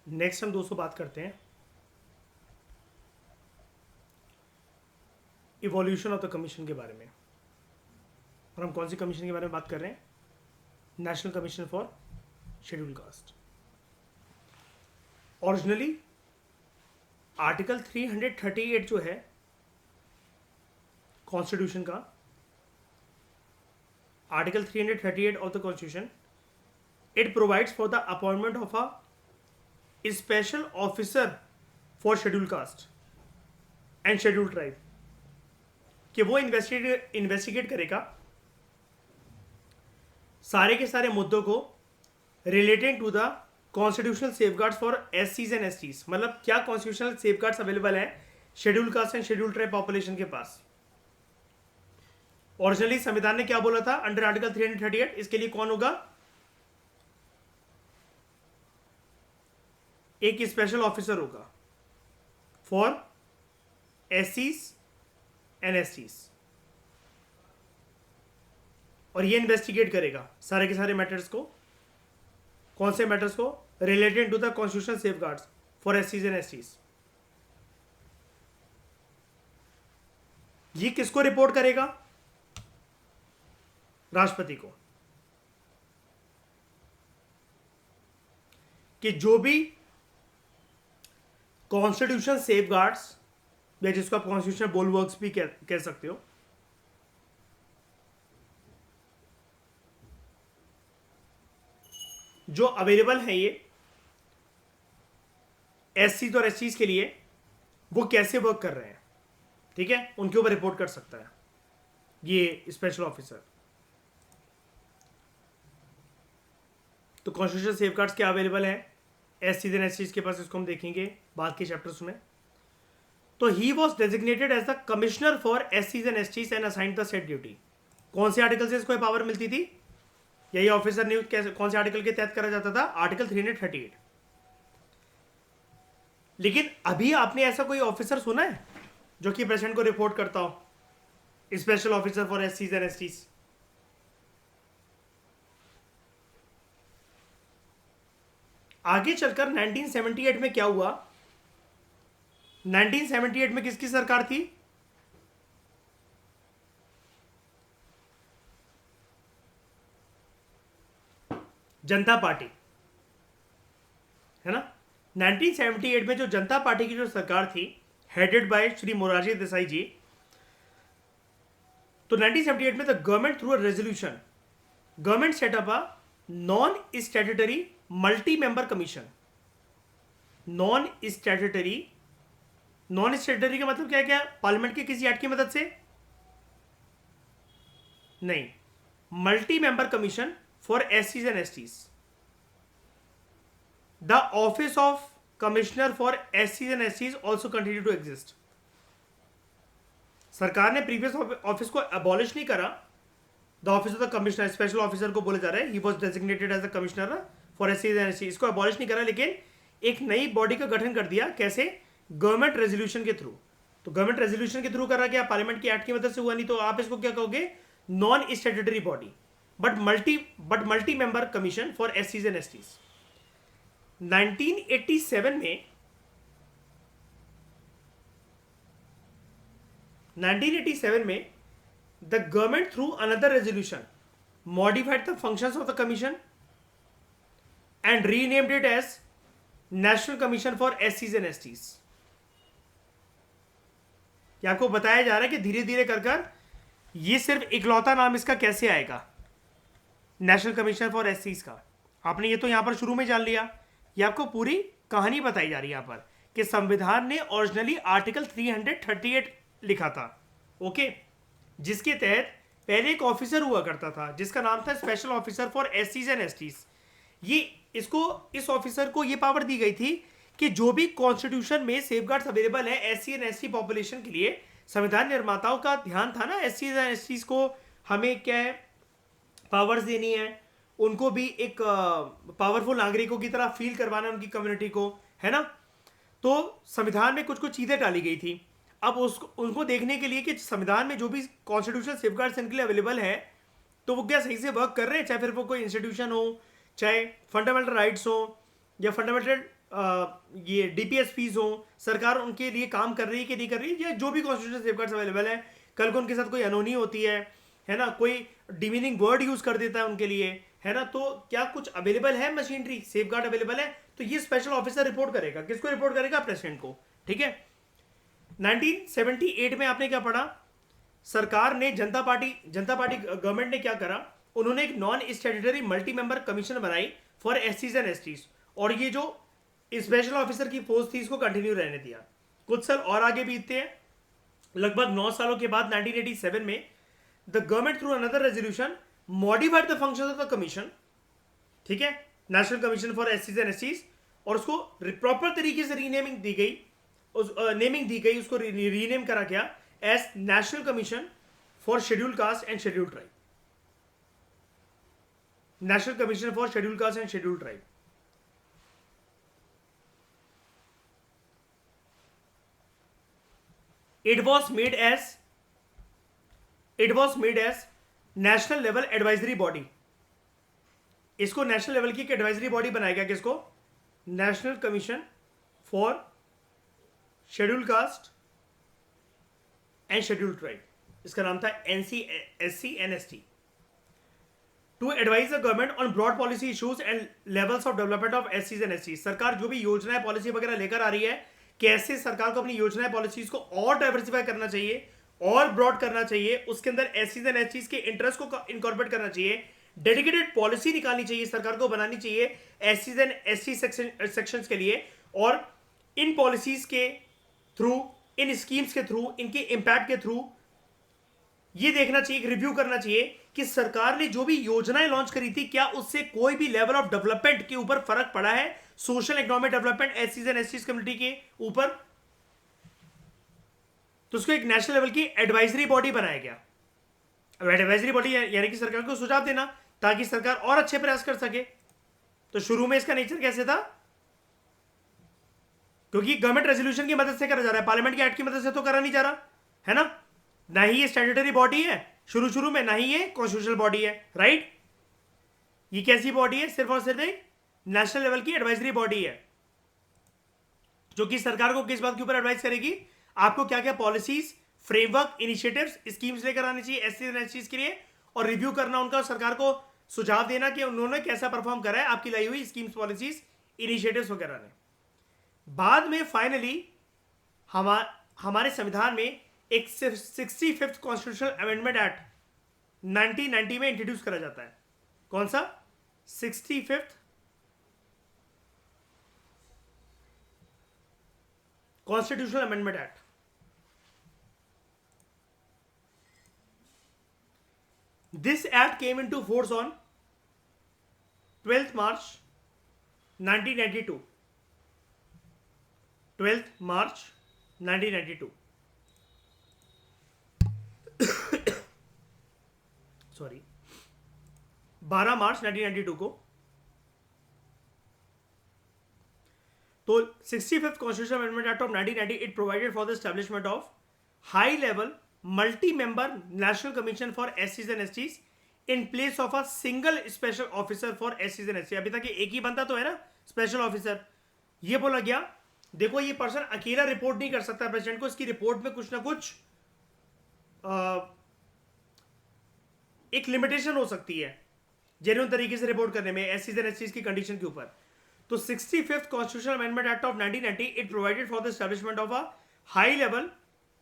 Next हम दोस्तों बात करते हैं इवोल्यूशन ऑफ द कमीशन के बारे में। और हम कौन सी कमीशन के बारे में बात कर रहे हैं? National commission for schedule caste. Originally article 338 जो है कॉन्स्टिट्यूशन का, article 338 of the constitution, it provides for the appointment of a special officer for schedule caste and schedule tribe, कि वो इन्वेस्टिगेट करेगा सारे के सारे मुद्दों को related to the constitutional safeguards for एससीज एंड एसटीज। मतलब क्या कॉन्स्टिट्यूशनल सेफगार्ड्स अवेलेबल है schedule caste and schedule tribe population के पास। ओरिजिनली संविधान ने क्या बोला था अंडर आर्टिकल 338? इसके लिए कौन होगा? एक स्पेशल ऑफिसर होगा फॉर एससीज एंड एसटीज, और ये इन्वेस्टिगेट करेगा सारे के सारे मैटर्स को। कौन से मैटर्स को? Related to the constitutional safeguards for एससीज एंड एसटीज। ये किसको रिपोर्ट करेगा? राष्ट्रपति को। कि जो भी कॉन्स्टिट्यूशन सेफगार्ड्स, या जिसको आप कॉन्स्टिट्यूशनल बोलवर्क्स भी कह सकते हो, जो अवेलेबल है ये एससी और एसटीज के लिए, वो कैसे वर्क कर रहे हैं, ठीक है, उनके ऊपर रिपोर्ट कर सकता है ये स्पेशल ऑफिसर। तो कॉन्स्टिट्यूशनल सेफगार्ड्स क्या अवेलेबल है एससी एंड एसटीज के पास, इसको हम देखेंगे बाद के चैप्टर्स में। तो he was designated as the commissioner for एससीज and STs and assigned the set duty. कौन से आर्टिकल से इसको पावर मिलती थी? यही ऑफिसर नियुक्त कैसे, कौन से आर्टिकल के तहत करा जाता था? आर्टिकल 338। लेकिन अभी आपने ऐसा कोई ऑफिसर सुना है जो कि प्रेसिडेंट को रिपोर्ट करता हो, स्पेशल ऑफिसर फॉर एससीज एंड एसटीज? आगे चलकर 1978 में क्या हुआ? 1978 में किसकी सरकार थी? जनता पार्टी, है ना। 1978 में जो जनता पार्टी की जो सरकार थी, हेडेड बाय श्री मोरारजी देसाई जी, तो 1978 में the government through a resolution, government setup a non statutory multi member commission. Non statutory का मतलब क्या है? क्या पार्लियामेंट के किसी एक्ट की मदद से नहीं, मल्टी मेंबर कमीशन फॉर एससीज and STs. The office of commissioner for एससीज and STs also continue to exist. सरकार ने प्रीवियस ऑफिस को अबॉलिश नहीं करा। The office of the commissioner, special officer को बोले जा रहे हैं, he was designated as the commissioner for एससीज एंड एसटीज, इसको अबॉलिश नहीं करा, लेकिन एक नई बॉडी का गठन कर दिया। कैसे? गवर्नमेंट रेजोल्यूशन के थ्रू। तो गवर्नमेंट रेजोल्यूशन के थ्रू कर रहा, क्या पार्लियामेंट की एक्ट की मदद से हुआ? नहीं। तो आप इसको क्या कहोगे? Non statutory body but multi member commission for एससीज एंड एसटीज। 1987 में 1987 में the government through another resolution modified the functions of the commission and renamed it as national commission for एससीज एंड एसटीज। आपको बताया जा रहा है कि धीरे धीरे कर ये सिर्फ इकलौता नाम इसका कैसे आएगा, नेशनल कमीशन फॉर एससीज का। आपने ये तो यहां पर शुरू में जान लिया। ये आपको पूरी कहानी बताई जा रही है यहां पर कि संविधान ने ओरिजिनली आर्टिकल 338 लिखा था, ओके, जिसके तहत पहले एक ऑफिसर हुआ करता था जिसका नाम था स्पेशल ऑफिसर फॉर एससीज एंड एसटीज। ये इस ऑफिसर को ये पावर दी गई थी कि जो भी कॉन्स्टिट्यूशन में सेफगार्ड्स अवेलेबल है एससी एंड एसटी पॉपुलेशन के लिए, संविधान निर्माताओं का ध्यान था ना एससी एंड एसटीज को हमें क्या है पावर्स देनी है, उनको भी एक पावरफुल नागरिकों की तरह फील करवाना उनकी कम्युनिटी को, है ना। तो संविधान में कुछ कुछ चीजें डाली गई थी। अब उनको देखने के लिए कि संविधान में जो भी कॉन्स्टिट्यूशनल सेफगार्ड्स इनके लिए अवेलेबल है, तो वो क्या सही से वर्क कर रहे हैं, चाहे फिर वो कोई इंस्टीट्यूशन हो, चाहे फंडामेंटल राइट्स हो, या फंडामेंटल ये डीपीएसपीज हो, सरकार उनके लिए काम कर रही है कि नहीं कर रही है, या जो भी कॉन्स्टिट्यूशनल सेफगार्ड्स अवेलेबल है, कल को उनके साथ कोई अनहोनी होती है ना, कोई डिमीनिंग वर्ड यूज कर देता है उनके लिए, है ना, तो क्या कुछ अवेलेबल है, मशीनरी सेफगार्ड अवेलेबल है, तो ये स्पेशल ऑफिसर रिपोर्ट करेगा। किसको रिपोर्ट करेगा? प्रेसिडेंट को। ठीक है। 1978 में आपने क्या पढ़ा? सरकार ने जनता पार्टी गवर्नमेंट ने क्या करा, उन्होंने एक non statutory multi member commission बनाई फॉर एससीज एंड एसटीज, और ये जो स्पेशल ऑफिसर की पोस्ट थी इसको कंटिन्यू रहने दिया। कुछ साल और आगे बीतते हैं, लगभग 9 सालों के बाद 1987 में the government through another resolution modified the function of the commission, ठीक है, नेशनल कमीशन फॉर एससीज एंड एसटीज, और उसको प्रॉपर तरीके से रीनेमिंग दी गई, नेमिंग दी गई, उसको रीनेम करा गया as national commission for schedule caste and schedule tribe. National commission for schedule caste and schedule tribe. It was made as national level advisory body. इसको नेशनल लेवल की एक एडवाइजरी बॉडी बनाया गया, किसको? National commission for schedule caste and schedule tribe. इसका नाम था NCSC NST, to advise the government on broad policy issues and levels of development of एससीज एंड एसटी। सरकार जो भी योजनाएं पॉलिसी वगैरह लेकर आ रही है, कैसे सरकार को अपनी योजनाएं पॉलिसीज को और डाइवर्सिफाई करना चाहिए और ब्रॉड करना चाहिए, उसके अंदर एससीज एंड एसटीज के इंटरेस्ट को इनकॉर्पोरेट करना चाहिए, डेडिकेटेड पॉलिसी निकालनी चाहिए, सरकार को बनानी चाहिए एससीज एंड एसटी सेक्शंस के लिए, और इन पॉलिसीज के थ्रू, इन स्कीम्स के थ्रू, इनके इंपैक्ट के थ्रू ये देखना चाहिए, रिव्यू करना चाहिए कि सरकार ने जो भी योजनाएं लॉन्च करी थी, क्या उससे कोई भी लेवल ऑफ डेवलपमेंट के ऊपर फर्क पड़ा है, सोशल इकोनॉमिक डेवलपमेंट एससीज एंड एसटीज कम्युनिटी के ऊपर। तो उसको एक नेशनल लेवल की एडवाइजरी बॉडी बनाया गया। अब एडवाइजरी बॉडी यानी कि सरकार को सुझाव देना, ताकि सरकार और अच्छे प्रयास कर सके। तो शुरू में इसका नेचर कैसे था? क्योंकि गवर्नमेंट रेजोल्यूशन की मदद से करा जा रहा है, पार्लियामेंट के एक्ट की मदद से तो करा नहीं जा रहा है ना, ना ही ये स्टैट्यूटरी बॉडी है शुरू में, ना ही ये कॉन्स्टिट्यूशनल बॉडी है, राइट। ये कैसी बॉडी है? सिर्फ और सिर्फ एक नेशनल लेवल की एडवाइजरी बॉडी है, जो कि सरकार को किस बात के ऊपर एडवाइस करेगी, आपको क्या क्या पॉलिसीज, फ्रेमवर्क, इनिशिएटिव्स, स्कीम्स लेकर आनी चाहिए एससी एंड एसटीज के लिए, और रिव्यू करना उनका, सरकार को सुझाव देना कि उन्होंने कैसा परफॉर्म करा है आपकी लाई हुई स्कीम्स, पॉलिसीज, इनिशिएटिव्स वगैरह ने। बाद में फाइनली हमारे संविधान में एक 65th कॉन्स्टिट्यूशनल अमेंडमेंट एक्ट 1990 में इंट्रोड्यूस करा जाता है। कौन सा? 65th constitutional amendment act. This act came into force on 12th March 1992। 12th March 1992, sorry 12 मार्च 1992 को। तो 65th constitutional amendment act of 1990 it provided for the establishment of high level multi member national commission for एससीज and STs in place of a single special officer for एससीज and ST. अभी तक एक ही बनता तो है ना स्पेशल ऑफिसर। ये बोला गया, देखो ये पर्सन अकेला रिपोर्ट नहीं कर सकता प्रेसिडेंट को, इसकी रिपोर्ट में कुछ ना कुछ एक लिमिटेशन हो सकती है जेन्युइन तरीके से रिपोर्ट करने में एससीज एंड एसटीज की कंडीशन के ऊपर। तो 65th constitutional amendment act of 1990 it provided for the establishment of a high level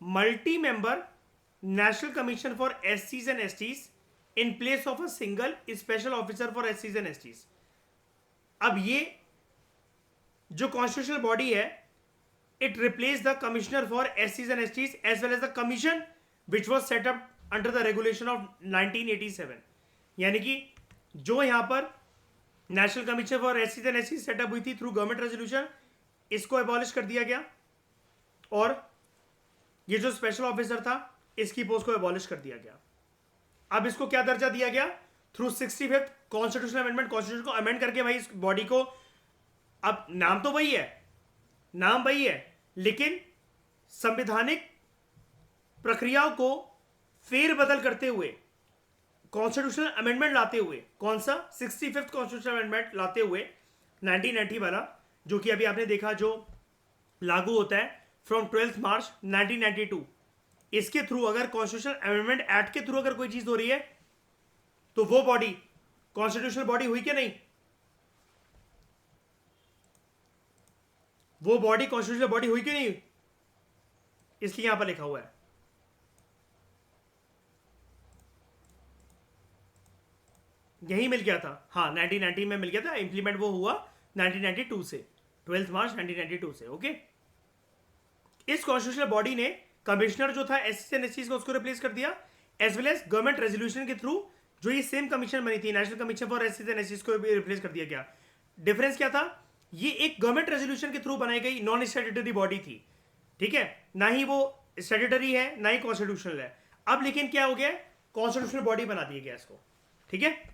multi member national commission for एससीज and STs in place of a single special officer for एससीज and STs. अब ये जो constitutional body है, it replaced the commissioner for SCs and STs as well as the commission which was set up under the regulation of 1987। यानी कि जो यहां पर नेशनल कमीशन फॉर एससीज एंड एसटीज सेटअप हुई थी थ्रू गवर्नमेंट रेजोल्यूशन, इसको एबॉलिश कर दिया गया, और ये जो स्पेशल ऑफिसर था इसकी पोस्ट को एबॉलिश कर दिया गया। अब इसको क्या दर्जा दिया गया? Through 65th constitutional amendment, constitution को अमेंड करके भाई इस बॉडी को, अब नाम तो वही है, नाम वही है, लेकिन संवैधानिक प्रक्रियाओं को फेरबदल करते हुए, कॉन्स्टिट्यूशनल अमेंडमेंट लाते हुए, कौन सा? 65th कॉन्स्टिट्यूशनल अमेंडमेंट लाते हुए 1990 वाला, जो कि अभी आपने देखा जो लागू होता है फ्रॉम 12 मार्च 1992, इसके थ्रू अगर कॉन्स्टिट्यूशन अमेंडमेंट एक्ट के थ्रू अगर कोई चीज हो रही है तो वो बॉडी कॉन्स्टिट्यूशनल बॉडी हुई कि नहीं? वो बॉडी कॉन्स्टिट्यूशनल बॉडी हुई कि नहीं? इसलिए यहां पर लिखा हुआ है। यही मिल गया था, हाँ 1990 में मिल गया था, इंप्लीमेंट वो हुआ 1992 से, 12 मार्च 1992 से। ओके, इस कॉन्स्टिट्यूशनल बॉडी ने कमिश्नर जो था एससी एंड एसटी का उसको रिप्लेस कर दिया, as well as government resolution के थ्रू जो ये सेम कमीशन बनी थी, national commission for SC and ST को भी रिप्लेस कर दिया गया। डिफरेंस क्या था? ये एक गवर्नमेंट रेजोल्यूशन के थ्रू बनाई गई नॉन स्टैट्यूटरी बॉडी थी, ठीक है, ना ही वो स्टैट्यूटरी है ना ही कॉन्स्टिट्यूशनल है। अब लेकिन क्या हो गया, कॉन्स्टिट्यूशनल बॉडी बना दिया गया इसको, ठीक है।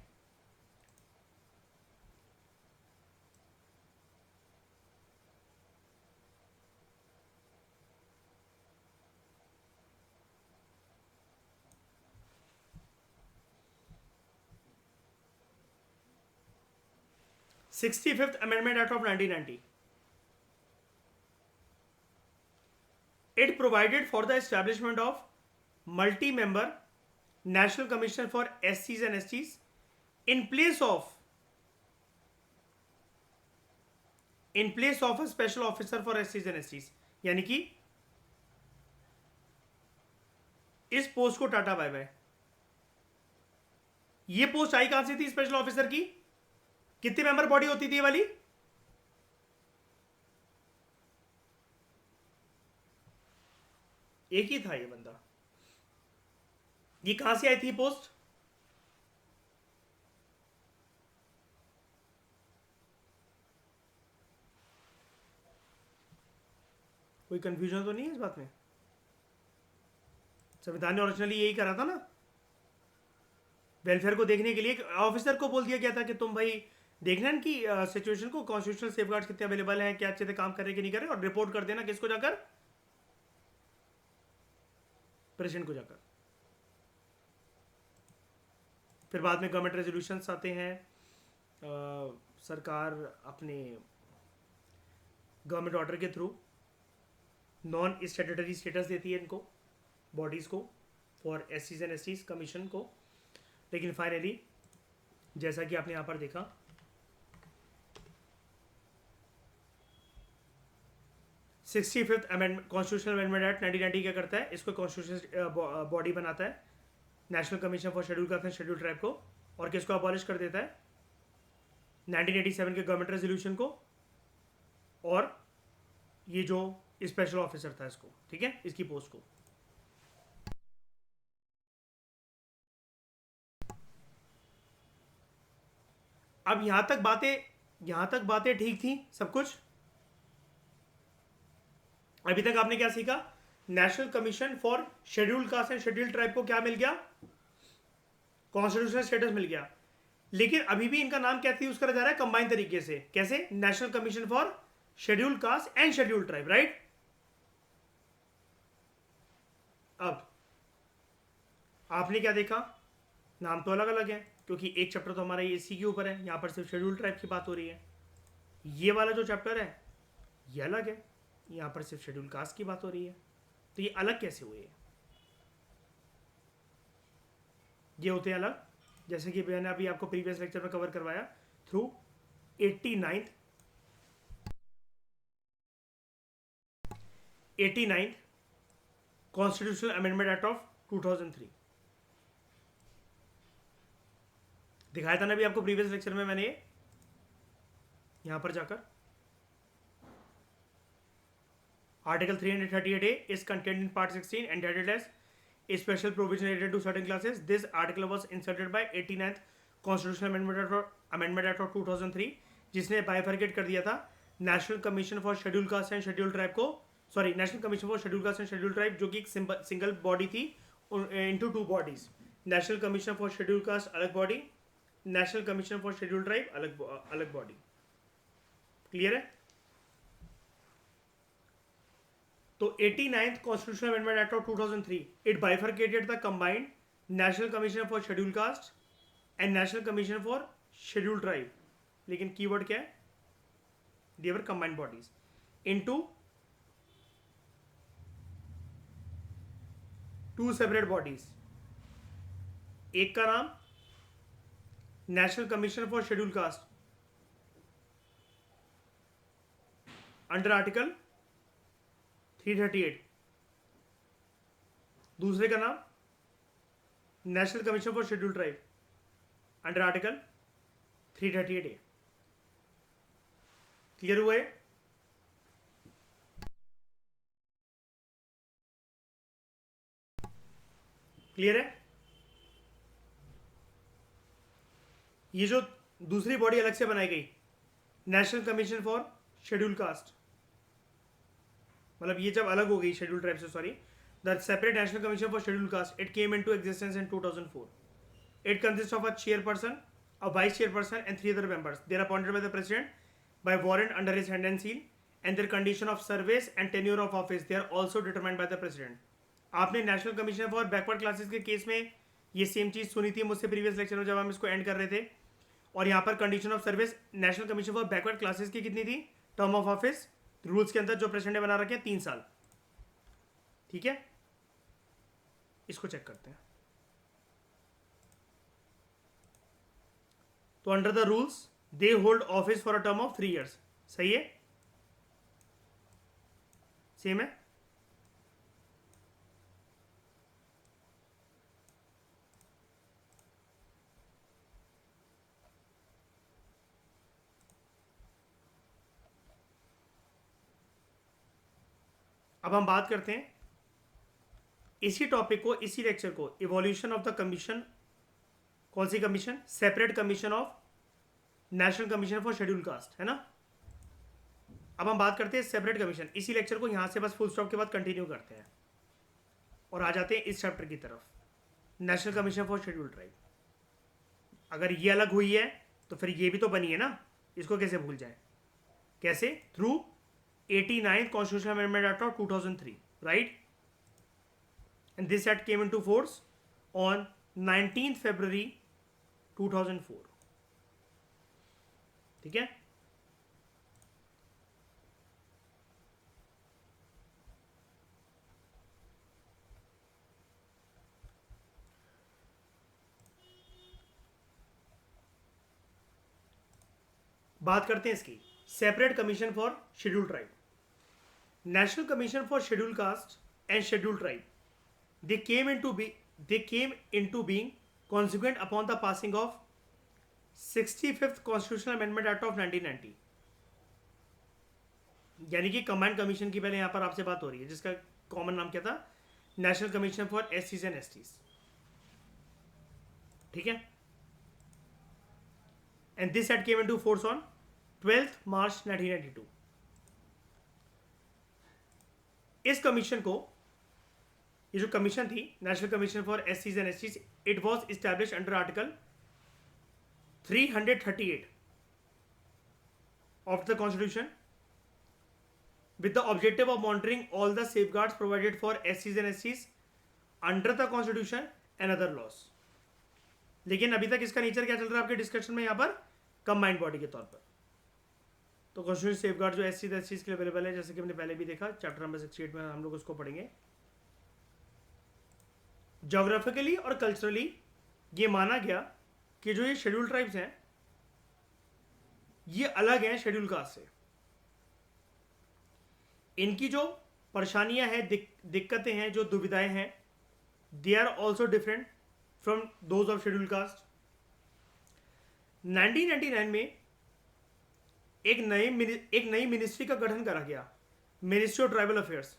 65th Amendment Act of 1990. It provided for the establishment of multi-member National Commission for SCs and STs in place of a special officer for SCs and STs। यानी कि इस पोस्ट को टाटा बाय बाय। ये post आई कहां से थी special officer की? कितनी मेंबर बॉडी होती थी ये वाली? एक ही था ये बंदा। ये कहां से आई थी पोस्ट? कोई कंफ्यूजन तो नहीं है इस बात में? संविधान ने ओरिजिनली यही करा था ना, वेलफेयर को देखने के लिए ऑफिसर को बोल दिया गया था कि तुम भाई देखना कि सिचुएशन को, कॉन्स्टिट्यूशनल सेफगार्ड्स कितने अवेलेबल हैं, क्या अच्छे से काम कर रहे कि नहीं कर रहे, और रिपोर्ट कर देना किसको जाकर? प्रेसिडेंट को जाकर। फिर बाद में गवर्नमेंट रेजोल्यूशंस आते हैं, सरकार अपने गवर्नमेंट ऑर्डर के थ्रू नॉन स्टैट्यूटरी स्टेटस देती है इनको बॉडीज को, फॉर एससीज एंड एसटीज कमीशन को। लेकिन फाइनली जैसा कि आपने यहां पर देखा, sixty-fifth amendment constitutional amendment act 1990 क्या करता है, इसको कॉन्स्टिट्यूशनल बॉडी बनाता है, national commission for schedule caste and schedule tribe को, और किसको अबॉलिश कर देता है? 1987 के गवर्नमेंट रेजोल्यूशन को, और ये जो स्पेशल ऑफिसर था इसको, ठीक है, इसकी पोस्ट को। अब यहां तक बातें ठीक थी सब कुछ। अभी तक आपने क्या सीखा? National commission for schedule caste and schedule tribe को क्या मिल गया? कॉन्स्टिट्यूशनल स्टेटस मिल गया। लेकिन अभी भी इनका नाम क्या यूज करा जा रहा है? कंबाइन तरीके से। कैसे? National commission for schedule caste and schedule tribe, right? अब आपने क्या देखा? नाम तो अलग अलग है, क्योंकि एक चैप्टर तो हमारा इसी के ऊपर है, यहां पर सिर्फ शेड्यूल ट्राइब की बात हो रही है। ये वाला जो चैप्टर है ये अलग है, यहां पर सिर्फ शेड्यूल कास्ट की बात हो रही है। तो ये अलग कैसे हुए? ये होते हैं अलग, जैसे कि मैंने अभी आपको प्रीवियस लेक्चर में कवर करवाया through 89th constitutional amendment act of 2003 दिखाया था ना अभी आपको प्रीवियस लेक्चर में मैंने, यहां पर जाकर Article 338A is contained in Part 16 entitled as a special provision related to certain classes. This article was inserted by 89th Constitutional Amendment Act of 2003, जिसने बाइफर्केट कर दिया था national commission for schedule caste and schedule tribe को, sorry national commission for schedule caste and schedule tribe, जो कि एक single body थी, into two bodies. National commission for schedule caste अलग body, national commission for schedule tribe अलग body. Clear है? तो 89th constitutional amendment act of 2003 it bifurcated the combined national commission for schedule caste and national commission for schedule tribe. लेकिन keyword क्या है? they were combined bodies into two separate bodies. एक का नाम national commission for schedule cast under article 338, दूसरे का नाम national commission for schedule tribe under article 338A. Clear हुए? क्लियर है? ये जो दूसरी बॉडी अलग से बनाई गई, national commission for schedule cast, मतलब ये जब अलग हो गई शेड्यूल ट्राइब से, sorry, the separate national commission for schedule cast, it came into existence in 2004. It consist of a chairperson, a vice chairperson and 3 other members. They are appointed by the president by warrant under his hand and seal, and their condition of service and tenure of office they are also determined by the president. आपने national commission for backward classes के case में ये same चीज सुनी थी मुझसे previous lecture में जब हम इसको एंड कर रहे थे. और यहाँ पर condition of service national commission for backward classes की कितनी थी? टर्म ऑफ ऑफिस रूल्स के अंदर जो प्रेसिडेंट ने बना रखे हैं 3 साल. ठीक है, इसको चेक करते हैं. तो under the rules they hold office for a term of 3 years. सही है, सेम है. अब हम बात करते हैं इसी टॉपिक को, इसी लेक्चर को, इवोल्यूशन ऑफ द कमीशन. कौन सी commission? Separate commission of national commission for schedule caste, है ना. अब हम बात करते हैं सेपरेट कमीशन. इसी लेक्चर को यहां से बस फुल स्टॉप के बाद कंटिन्यू करते हैं और आ जाते हैं इस चैप्टर की तरफ, national commission for schedule tribe. अगर ये अलग हुई है तो फिर ये भी तो बनी है ना, इसको कैसे भूल जाए? कैसे? Through 89th constitutional amendment act of 2003, right. And this act came into force on 19th February 2004. ठीक है. बात करते हैं इसकी, separate commission for schedule tribe. National commission for schedule caste and schedule tribe, they came into being consequent upon the passing of 65th Constitutional Amendment Act of 1990. यानी कि combined commission की पहले यहां पर आपसे बात हो रही है, जिसका कॉमन नाम क्या था? नेशनल कमीशन फॉर एससीज एंड एसटीज. ठीक है. And this act came into force on 12th March 1992. इस कमीशन को, ये जो कमीशन थी नेशनल कमीशन फॉर एससीज and STs, it was established under article 338 of the constitution with the objective of monitoring all the safeguards provided for SCs and STs under the constitution and other laws. लेकिन अभी तक इसका nature क्या चल रहा है आपके डिस्कशन में? यहाँ पर कंबाइंड बॉडी के तौर पर. तो कॉन्स्टिट्यूशन सेफगार्ड जो SCs और STs के लिए अवेलेबल है, जैसे कि हमने पहले भी देखा चैप्टर नंबर 68 में, हम लोग उसको पढ़ेंगे. जोग्राफिकली और कल्चरली ये माना गया कि जो ये शेड्यूल ट्राइब्स हैं ये अलग हैं शेड्यूल कास्ट से. इनकी जो परेशानियां हैं, दिक्कतें हैं, जो दुविधाएं हैं, they are also different from those of schedule caste. 1999 में एक नई मिनिस्ट्री का गठन करा गया, ministry of tribal affairs.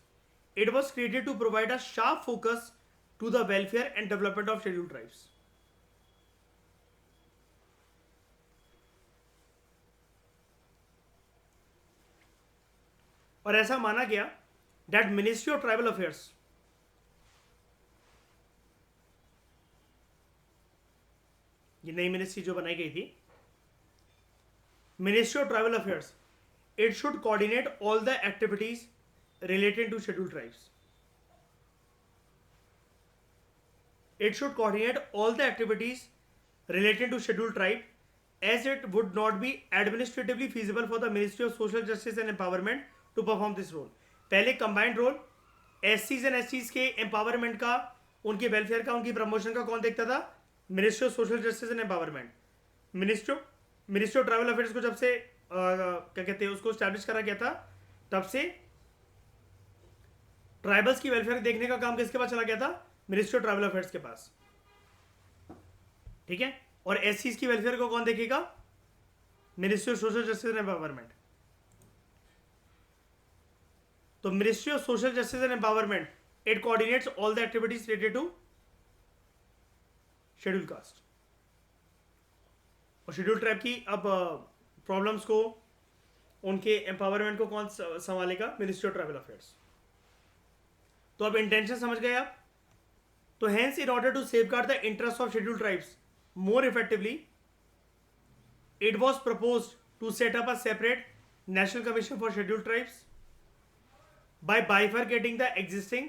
It was created to provide a sharp focus to the welfare and development of schedule tribes. और ऐसा माना गया that ministry of tribal affairs, ये नई मिनिस्ट्री जो बनाई गई थी, ministry of tribal affairs, it should coordinate all the activities related to schedule tribes. It should coordinate all the activities related to scheduled tribe as it would not be administratively feasible for the Ministry of Social Justice and Empowerment to perform this role. पहले combined role SCs and STs के empowerment का, उनके welfare का, उनकी promotion का कौन देखता था? Ministry of Social Justice and Empowerment. Ministry of Tribal Affairs को जब से क्या कहते हैं उसको establish करा गया था, तब से ट्राइबल्स की वेलफेयर देखने का काम किसके पास चला गया था? मिनिस्ट्री ऑफ ट्राइबल अफेयर्स के पास. ठीक है. और एससीज की वेलफेयर को कौन देखेगा? Ministry of social justice and empowerment. तो ministry of social justice and empowerment it coordinates all the activities related to schedule caste. और शेड्यूल ट्राइब की अब प्रॉब्लम्स को, उनके एम्पावरमेंट को कौन संभालेगा? Ministry of tribal affairs. तो अब इंटेंशन समझ गए आप. तो hence in order to safeguard the interest of schedule tribes more effectively, it was proposed to set up a separate National Commission for Scheduled Tribes by bifurcating the existing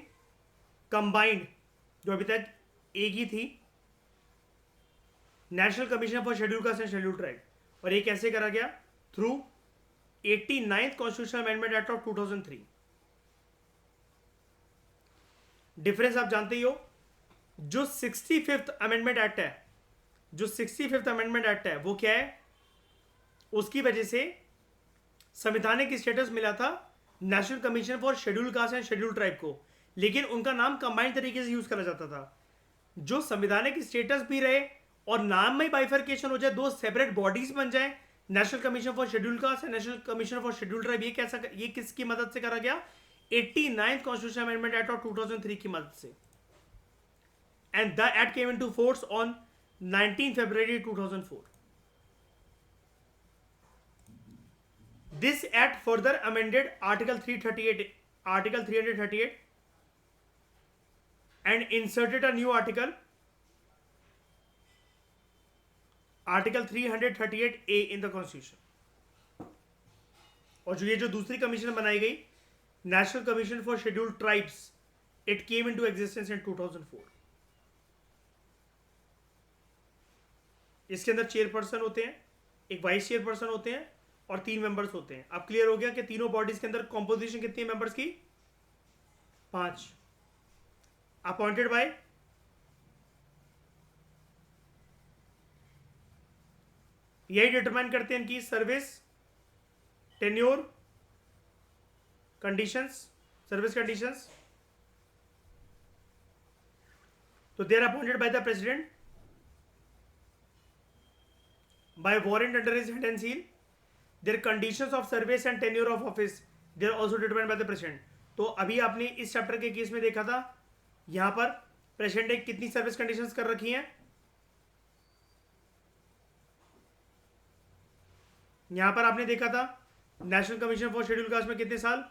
combined, जो अभी तक एक ही थी, National Commission for Scheduled Caste and Scheduled Tribe. और ये कैसे करा गया? Through 89th Constitutional Amendment Act of 2003. Difference आप जानते ही हो. जो 65th अमेंडमेंट एक्ट है, जो 65th अमेंडमेंट एक्ट है वो क्या है? उसकी वजह से संवैधानिक स्टेटस मिला था national commission for schedule caste and schedule tribe को, लेकिन उनका नाम कंबाइंड तरीके से यूज करा जाता था. जो संवैधानिक स्टेटस भी रहे और नाम में बाइफर्केशन हो जाए, दो सेपरेट बॉडीज बन जाए, national commission for schedule caste and national commission for schedule tribe. ये किसकी मदद से करा गया? 89th constitution amendment act of 2003 की मदद से. And the act came into force on 19 February 2004. This act further amended Article 338 and inserted a new article, Article 338A in the Constitution. और जो दूसरी कमीशन बनाई गई, national commission for scheduled tribes, it came into existence in 2004. इसके अंदर chairperson होते हैं, एक वाइस चेयरपर्सन होते हैं और 3 मेंबर्स होते हैं. अब क्लियर हो गया कि तीनों बॉडीज के अंदर कॉम्पोजिशन कितनी मेंबर्स की? 5. अपॉइंटेड बाय यही डिटरमाइन करते हैं इनकी service, tenure, conditions, service conditions. तो they are appointed by the president by warrant under his head and seal. Their conditions of service and tenure of office, they are also determined by the president. तो अभी आपने इस chapter के case में देखा था, यहां पर प्रेसिडेंट ने कितनी सर्विस कंडीशंस कर रखी हैं? यहां पर आपने देखा था national commission for schedule cast में कितने साल.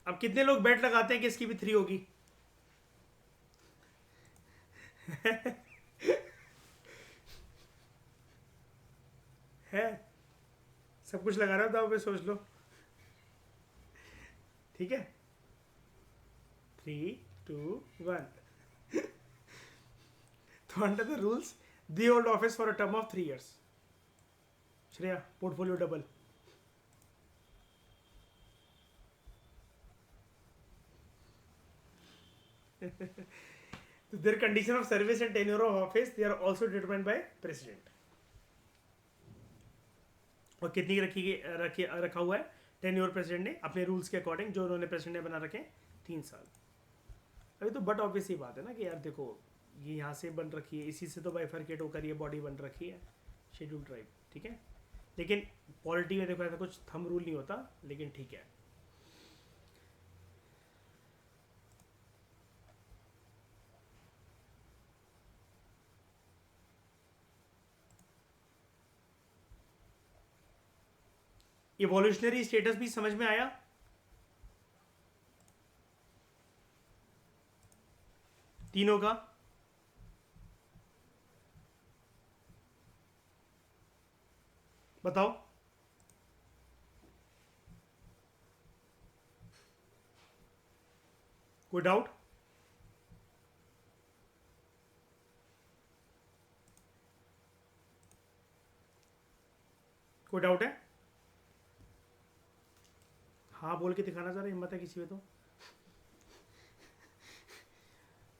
अब कितने लोग बेट लगाते हैं कि इसकी भी 3 होगी? है, सब कुछ लगा रहा था, सोच लो. ठीक है. 3, 2, 1. तो under the rules they hold office for a term of 3 years. Shreya, portfolio double. Their condition of service and tenure of office, they are also determined by president. और कितनी रखा हुआ है टेन्योर प्रेसिडेंट ने अपने रूल्स के अकॉर्डिंग, जो उन्होंने प्रेसिडेंट ने बना रखे 3 साल. अभी तो बट ऑब्वियस ही बात है ना कि यार देखो, ये यहाँ से बन रखी है, इसी से तो बाइफर्केट होकर ये बॉडी बन रखी है शेड्यूल ट्राइब. ठीक है. लेकिन पॉलिटी में देखो ऐसा कुछ थंब रूल नहीं होता, लेकिन ठीक है. इवोल्यूशनरी स्टेटस भी समझ में आया? तीनों का. बताओ. कोई डाउट? कोई डाउट है? हाँ बोल के दिखाना चाह रहे, हिम्मत है किसी में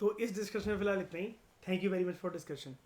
तो इस डिस्कशन में फिलहाल इतना ही। Thank you very much for discussion.